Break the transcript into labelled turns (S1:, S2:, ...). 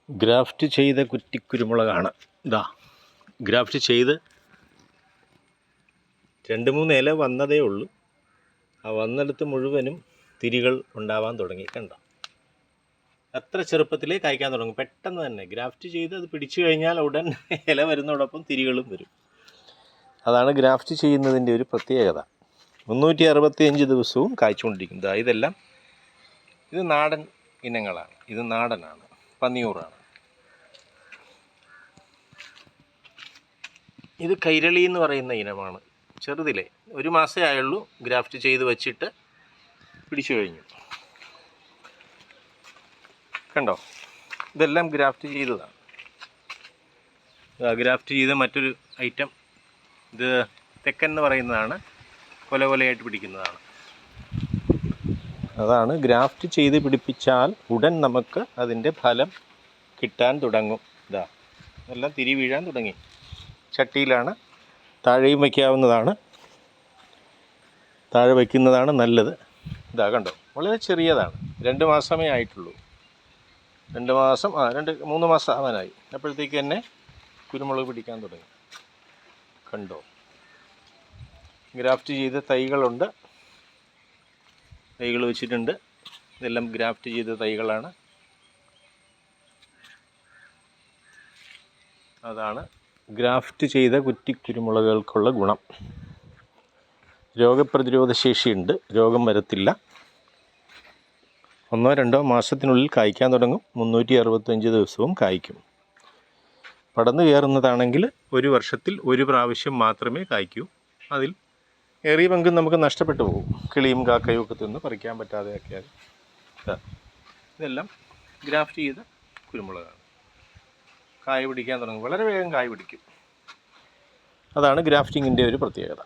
S1: Graft ചെയ്ത കുറ്റിക്കുരുമുളകാണ്. ഇതാ graft ചെയ്ത് 2-3 ഇല വന്നതേ ഉള്ളൂ. ആ വന്നെടുത്ത് മുഴുവനും തിരികൾ ഉണ്ടാവാൻ തുടങ്ങി. കണ്ടോ, അത്ര ചെറുപ്പത്തിലേ കായ്ക്കാൻ തുടങ്ങും. പെട്ടെന്ന് തന്നെ ഗ്രാഫ്റ്റ് ചെയ്ത് അത് പിടിച്ചു കഴിഞ്ഞാൽ ഉടൻ ഇല വരുന്നതോടൊപ്പം തിരികളും വരും. അതാണ് ഗ്രാഫ്റ്റ് ചെയ്യുന്നതിൻ്റെ ഒരു പ്രത്യേകത. 365 ദിവസവും കായ്ച്ചുകൊണ്ടിരിക്കുന്നത്. ഇത് നാടൻ ഇനങ്ങളാണ്. ഇത് നാടനാണ്, പന്നിയൂറാണ്. ഇത് കൈരളി എന്ന് പറയുന്ന ഇനമാണ്. ചെറുതിലെ 1 മാസമേ ആയുള്ളൂ. ഗ്രാഫ്റ്റ് ചെയ്ത് വച്ചിട്ട് പിടിച്ചു കഴിഞ്ഞു. കണ്ടോ, ഇതെല്ലാം ഗ്രാഫ്റ്റ് ചെയ്തതാണ്. ഗ്രാഫ്റ്റ് ചെയ്ത മറ്റൊരു ഐറ്റം, ഇത് തെക്കൻ എന്ന് പറയുന്നതാണ്. കൊലകൊലയായിട്ട് പിടിക്കുന്നതാണ്. അതാണ് ഗ്രാഫ്റ്റ് ചെയ്ത് പിടിപ്പിച്ചാൽ ഉടൻ നമുക്ക് അതിൻ്റെ ഫലം കിട്ടാൻ തുടങ്ങും. എല്ലാം തിരി വീഴാൻ തുടങ്ങി. ചട്ടിയിലാണ്, താഴെയും വയ്ക്കാവുന്നതാണ്. താഴെ വയ്ക്കുന്നതാണ് നല്ലത്. കണ്ടോ, വളരെ ചെറിയതാണ്. 2 മാസമേ ആയിട്ടുള്ളൂ. 2 മാസം 3 മാസം ആവാനായി. അപ്പോഴത്തേക്ക് തന്നെ കുരുമുളക് പിടിക്കാൻ തുടങ്ങി. കണ്ടോ, ഗ്രാഫ്റ്റ് ചെയ്ത തൈകളുണ്ട്. തൈകൾ വെച്ചിട്ടുണ്ട്. ഇതെല്ലാം ഗ്രാഫ്റ്റ് ചെയ്ത തൈകളാണ്. അതാണ് ഗ്രാഫ്റ്റ് ചെയ്ത കുറ്റിക്കുരുമുളകുകൾക്കുള്ള ഗുണം. രോഗപ്രതിരോധ ശേഷിയുണ്ട്, രോഗം വരത്തില്ല. 1-2 മാസത്തിനുള്ളിൽ കായ്ക്കാൻ തുടങ്ങും. 365 ദിവസവും കായ്ക്കും. പടർന്നു കയറുന്നതാണെങ്കിൽ 1 വർഷത്തിൽ 1 പ്രാവശ്യം മാത്രമേ കായ്ക്കൂ. അതിൽ ഏറിയ പങ്കും നമുക്ക് നഷ്ടപ്പെട്ടു പോകും. കിളിയും കാക്കയും ഒക്കെ തിന്ന് പറിക്കാൻ പറ്റാതെയൊക്കെയാൽ. ഇതെല്ലാം ഗ്രാഫ്റ്റ് ചെയ്ത കുരുമുളകാണ്. കായ പിടിക്കാൻ തുടങ്ങും. വളരെ വേഗം കായ പിടിക്കും. അതാണ് ഗ്രാഫ്റ്റിങ്ങിൻ്റെ ഒരു പ്രത്യേകത.